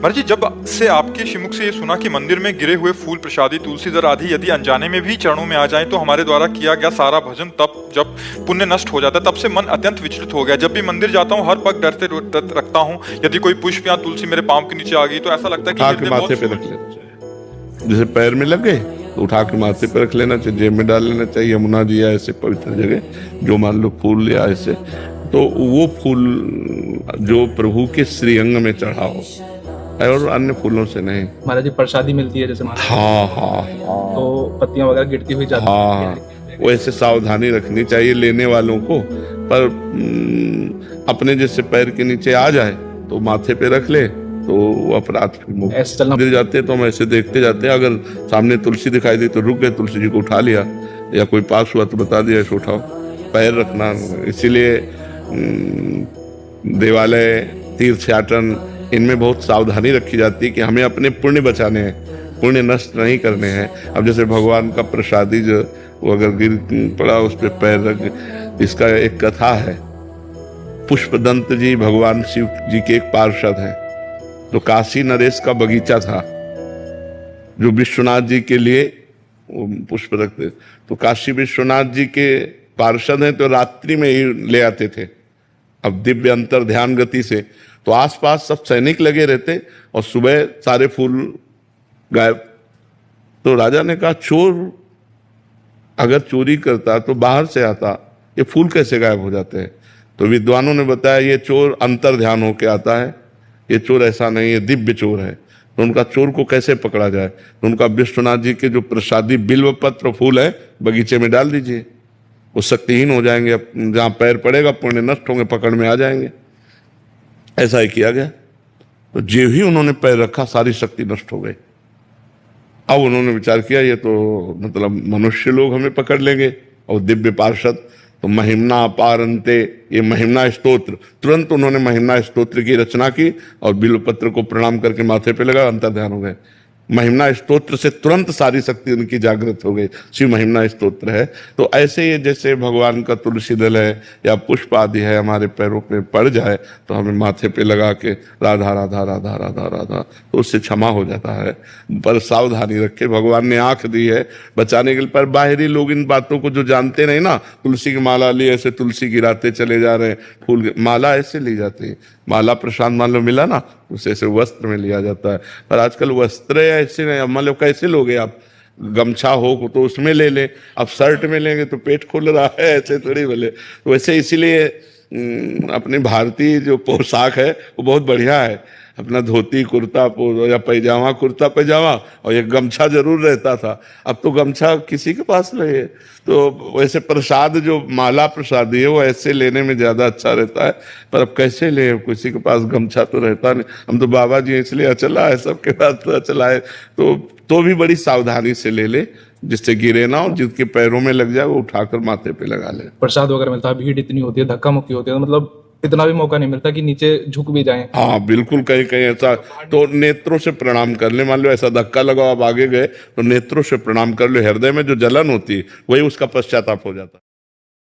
महाराज जी, जब से आपके श्रीमुख से ये सुना कि मंदिर में गिरे हुए फूल, प्रसादी, तुलसी दल आदि यदि अनजाने में भी चरणों में आ जाएं तो हमारे द्वारा किया गया सारा भजन तप जब पुण्य नष्ट हो जाता है, तब से मन अत्यंत विचलित हो गया। जब भी मंदिर जाता हूँ हर पग डरते रखता हूँ, यदि कोई पुष्प या तुलसी मेरे पांव के नीचे आ गई तो ऐसा लगता है कि उठा के माथे पे रख लेना चाहिए। जैसे पैर में लग गए तो उठा के माथे पे रख लेना चाहिए, जेब में डाल लेना चाहिए। यमुना जी या ऐसे पवित्र जगह जो मान लो फूल या ऐसे, तो वो फूल जो प्रभु के श्रीअंग में चढ़ा हो और अन्य फूलों से नहीं। महाराज जी प्रसादी मिलती है जैसे हाँ, तो पत्तियां वगैरह गिरती हुई जाती हाँ, वैसे सावधानी रखनी चाहिए लेने वालों को। पर अपने जैसे पैर के नीचे आ जाए तो माथे पे रख ले तो वो अपराध ऐसे चलना। मंदिर जाते हैं तो हम ऐसे देखते जाते हैं, अगर सामने तुलसी दिखाई दी तो रुक गए, तुलसी जी को उठा लिया, या कोई पास हुआ तो बता दिया ऐसे उठाओ। पैर रखना, इसीलिए देवालय, तीर्थयाटन, इनमें बहुत सावधानी रखी जाती है कि हमें अपने पुण्य बचाने हैं, पुण्य नष्ट नहीं करने हैं। अब जैसे भगवान का प्रसादी जो वो अगर गिर पड़ा उस पर पैर रख, इसका एक कथा है। पुष्पदंत जी भगवान शिव जी के एक पार्षद हैं, तो काशी नरेश का बगीचा था जो विश्वनाथ जी के लिए पुष्प रखते, तो काशी विश्वनाथ जी के पार्षद हैं तो रात्रि में ही ले आते थे। अब दिव्य अंतर ध्यान गति से तो आसपास सब सैनिक लगे रहते और सुबह सारे फूल गायब। तो राजा ने कहा चोर अगर चोरी करता तो बाहर से आता, ये फूल कैसे गायब हो जाते हैं? तो विद्वानों ने बताया ये चोर अंतर ध्यान होके आता है, ये चोर ऐसा नहीं है, दिव्य चोर है। तो उनका चोर को कैसे पकड़ा जाए? तो उनका विश्वनाथ जी के जो प्रसादी बिल्व पत्र फूल है बगीचे में डाल दीजिए, वो शक्तिहीन हो जाएंगे, जहां पैर पड़ेगा पुण्य नष्ट होंगे, पकड़ में आ जाएंगे। ऐसा ही किया गया। तो जो ही उन्होंने पैर रखा सारी शक्ति नष्ट हो गई। अब उन्होंने विचार किया ये तो मतलब मनुष्य लोग हमें पकड़ लेंगे, और दिव्य पार्षद, तो महिमना अपारंते, ये महिमना स्तोत्र, तुरंत उन्होंने महिमना स्तोत्र की रचना की और बिल्वपत्र को प्रणाम करके माथे पे लगा, अंतर ध्यान हो गए। महिमना स्तोत्र से तुरंत सारी शक्ति उनकी जागृत हो गई, शिव महिमना स्तोत्र है। तो ऐसे ही जैसे भगवान का तुलसी दल है या पुष्प आदि है हमारे पैरों पे पड़ जाए तो हमें माथे पे लगा के राधा राधा राधा राधा राधा, तो उससे क्षमा हो जाता है। पर सावधानी रखे, भगवान ने आंख दी है बचाने के लिए। पर बाहरी लोग इन बातों को जो जानते नहीं ना, तुलसी की माला ली ऐसे तुलसी गिराते चले जा रहे हैं, फूल माला ऐसे ली जाती है, माला प्रसाद मान लो मिला ना, उसे ऐसे वस्त्र में लिया जाता है। पर आजकल वस्त्र ऐसे नहीं, मान लो कैसे लोगे आप, गमछा हो तो उसमें ले ले, अब शर्ट में लेंगे तो पेट खुल रहा है, ऐसे थोड़ी बोले। वैसे इसीलिए अपनी भारतीय जो पोशाक है वो बहुत बढ़िया है, अपना धोती कुर्ता या पैजामा कुर्ता पैजामा और एक गमछा जरूर रहता था। अब तो गमछा किसी के पास नहीं है। तो वैसे प्रसाद जो माला प्रसादी है वो ऐसे लेने में ज़्यादा अच्छा रहता है। पर अब कैसे ले, किसी के पास गमछा तो रहता नहीं। हम तो बाबा जी इसलिए अचला है, सबके पास तो अचला है। तो भी बड़ी सावधानी से ले ले, जिससे गिरे ना, और जिसके पैरों में लग जाए वो उठाकर माथे पे लगा ले। प्रसाद वगैरह मिलता है, भीड़ इतनी होती है, धक्का मुक्की होती है, मतलब इतना भी मौका नहीं मिलता कि नीचे झुक भी जाएं। हाँ बिल्कुल, कहीं कहीं ऐसा तो नेत्रों से प्रणाम कर ले। मान लो ऐसा धक्का लगा आप आगे गए तो नेत्रों से प्रणाम कर लो, हृदय में जो जलन होती है वही उसका पश्चाताप हो जाता है।